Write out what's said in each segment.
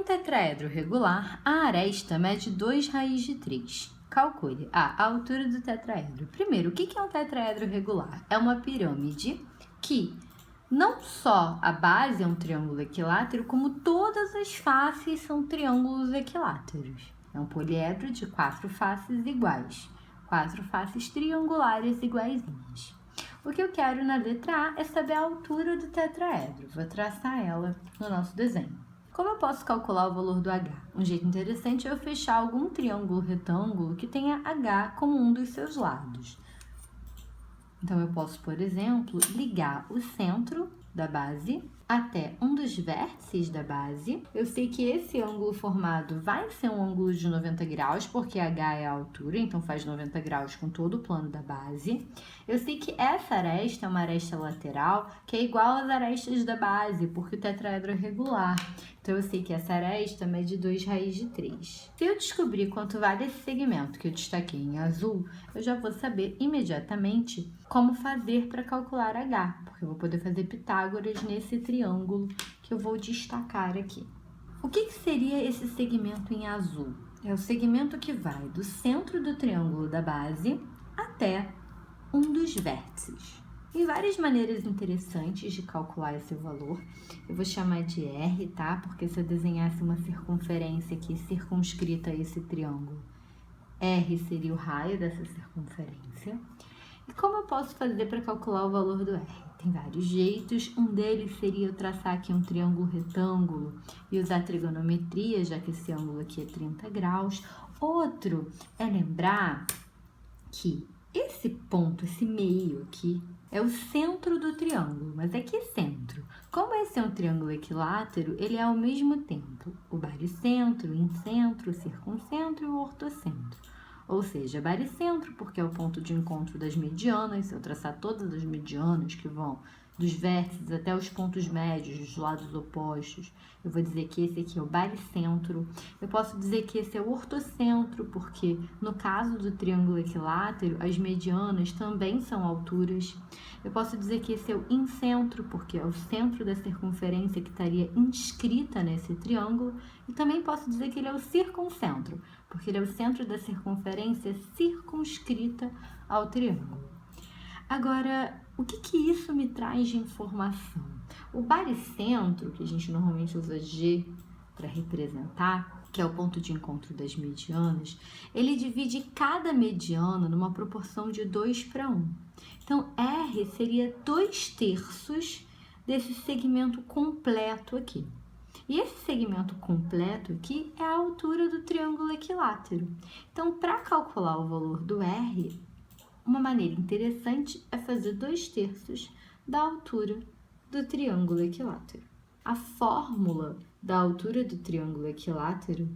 tetraedro regular, a aresta mede 2 raiz de 3. Calcule a altura do tetraedro. Primeiro, o que é um tetraedro regular? É uma pirâmide que não só a base é um triângulo equilátero, como todas as faces são triângulos equiláteros. É um poliedro de 4 faces iguais, 4 faces triangulares iguaizinhas. O que eu quero na letra A é saber a altura do tetraedro. Vou traçar ela no nosso desenho. Como eu posso calcular o valor do H? Um jeito interessante é eu fechar algum triângulo retângulo que tenha H como um dos seus lados. Então, eu posso, por exemplo, ligar o centro da base até um dos vértices da base. Eu sei que esse ângulo formado vai ser um ângulo de 90 graus, porque H é a altura, então faz 90 graus com todo o plano da base. Eu sei que essa aresta é uma aresta lateral, que é igual às arestas da base, porque o tetraedro é regular. Então, eu sei que essa aresta mede 2 raiz de 3. Se eu descobrir quanto vale esse segmento que eu destaquei em azul, eu já vou saber imediatamente como fazer para calcular H, porque eu vou poder fazer Pitágoras nesse triângulo que eu vou destacar aqui. O que seria esse segmento em azul? É o segmento que vai do centro do triângulo da base até um dos vértices. Tem várias maneiras interessantes de calcular esse valor. Eu vou chamar de R, tá? Porque se eu desenhasse uma circunferência aqui circunscrita a esse triângulo, R seria o raio dessa circunferência. E como eu posso fazer para calcular o valor do R? Tem vários jeitos. Um deles seria eu traçar aqui um triângulo retângulo e usar trigonometria, já que esse ângulo aqui é 30 graus. Outro é lembrar que esse ponto, esse meio aqui, é o centro do triângulo. Mas é que centro? Como esse é um triângulo equilátero, ele é ao mesmo tempo o baricentro, o incentro, o circuncentro e o ortocentro. Ou seja, baricentro, porque é o ponto de encontro das medianas. Se eu traçar todas as medianas que vão dos vértices até os pontos médios, dos lados opostos, eu vou dizer que esse aqui é o baricentro. Eu posso dizer que esse é o ortocentro, porque no caso do triângulo equilátero, as medianas também são alturas. Eu posso dizer que esse é o incentro, porque é o centro da circunferência que estaria inscrita nesse triângulo. E também posso dizer que ele é o circuncentro, porque ele é o centro da circunferência circunscrita ao triângulo. Agora, o que isso me traz de informação? O baricentro, que a gente normalmente usa G para representar, que é o ponto de encontro das medianas, ele divide cada mediana numa proporção de 2:1. Então, R seria 2/3 desse segmento completo aqui. E esse segmento completo aqui é a altura do triângulo equilátero. Então, para calcular o valor do R, uma maneira interessante é fazer 2/3 da altura do triângulo equilátero. A fórmula da altura do triângulo equilátero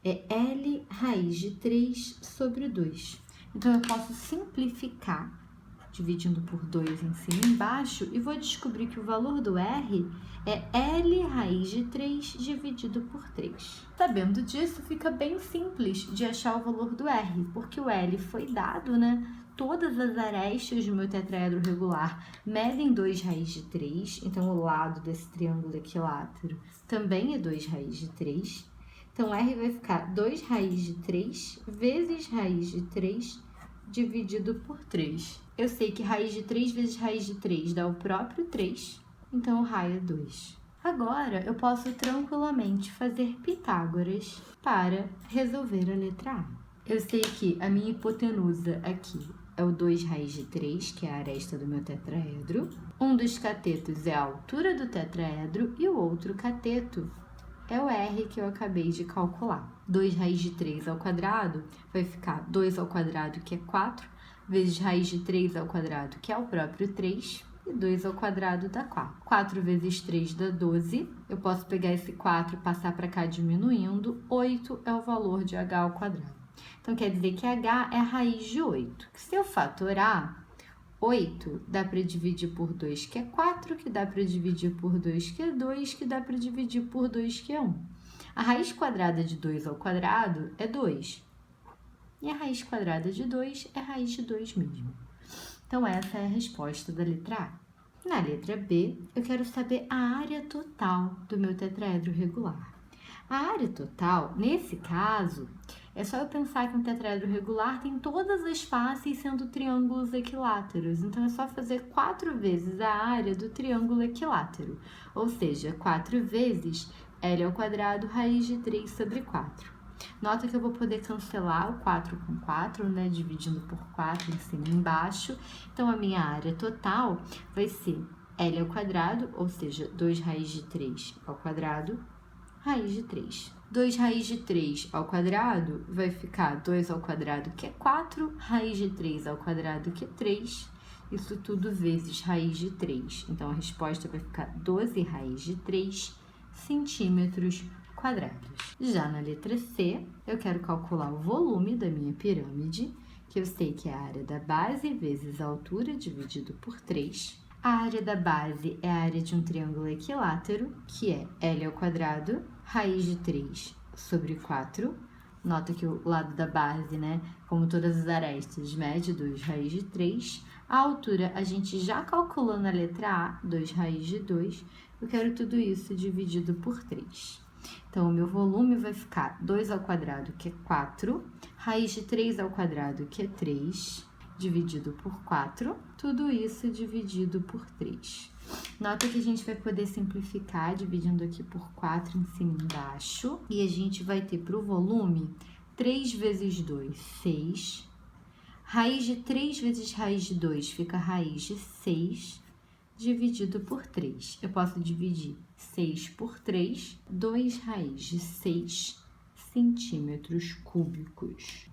é L raiz de 3 sobre 2. Então, eu posso simplificar dividindo por 2 em cima e embaixo, e vou descobrir que o valor do R é L raiz de 3 dividido por 3. Sabendo disso, fica bem simples de achar o valor do R, porque o L foi dado, né? Todas as arestas do meu tetraedro regular medem 2 raiz de 3, então o lado desse triângulo equilátero também é 2 raiz de 3. Então, R vai ficar 2 raiz de 3 vezes raiz de 3 dividido por 3. Eu sei que raiz de 3 vezes raiz de 3 dá o próprio 3, então o raio é 2. Agora, eu posso tranquilamente fazer Pitágoras para resolver a letra A. Eu sei que a minha hipotenusa aqui é o 2 raiz de 3, que é a aresta do meu tetraedro. Um dos catetos é a altura do tetraedro e o outro cateto é o R que eu acabei de calcular. 2 raiz de 3 ao quadrado vai ficar 2 ao quadrado, que é 4, vezes raiz de 3 ao quadrado, que é o próprio 3, e 2 ao quadrado dá 4. 4 vezes 3 dá 12. Eu posso pegar esse 4 e passar para cá diminuindo. 8 é o valor de H ao quadrado. Então, quer dizer que H é a raiz de 8. Se eu fatorar, 8 dá para dividir por 2, que é 4, que dá para dividir por 2, que é 2, que dá para dividir por 2, que é 1. A raiz quadrada de 2 ao quadrado é 2. E a raiz quadrada de 2 é a raiz de 2 mesmo. Então, essa é a resposta da letra A. Na letra B, eu quero saber a área total do meu tetraedro regular. A área total, nesse caso, é só eu pensar que um tetraedro regular tem todas as faces sendo triângulos equiláteros. Então, é só fazer 4 vezes a área do triângulo equilátero. Ou seja, 4 vezes L² raiz de 3 sobre 4. Nota que eu vou poder cancelar o 4 com 4, né? Dividindo por 4 em cima e embaixo. Então, a minha área total vai ser L², ou seja, 2 raiz de 3 ao quadrado, raiz de 3. 2 raiz de 3 ao quadrado vai ficar 2 ao quadrado, que é 4, raiz de 3 ao quadrado, que é 3. Isso tudo vezes raiz de 3. Então, a resposta vai ficar 12 raiz de 3 centímetros quadrados. Já na letra C, eu quero calcular o volume da minha pirâmide, que eu sei que é a área da base vezes a altura dividido por 3. A área da base é a área de um triângulo equilátero, que é L² raiz de 3 sobre 4. Nota que o lado da base, né, como todas as arestas, mede 2 raiz de 3. A altura a gente já calculou na letra A, 2 raiz de 2. Eu quero tudo isso dividido por 3. Então, o meu volume vai ficar 2 ao quadrado, que é 4, raiz de 3 ao quadrado, que é 3, dividido por 4, tudo isso dividido por 3. Nota que a gente vai poder simplificar dividindo aqui por 4 em cima e embaixo. E a gente vai ter para o volume 3 vezes 2, 6. Raiz de 3 vezes raiz de 2 fica raiz de 6, dividido por 3. Eu posso dividir 6 por 3, 2 raiz de 6 centímetros cúbicos.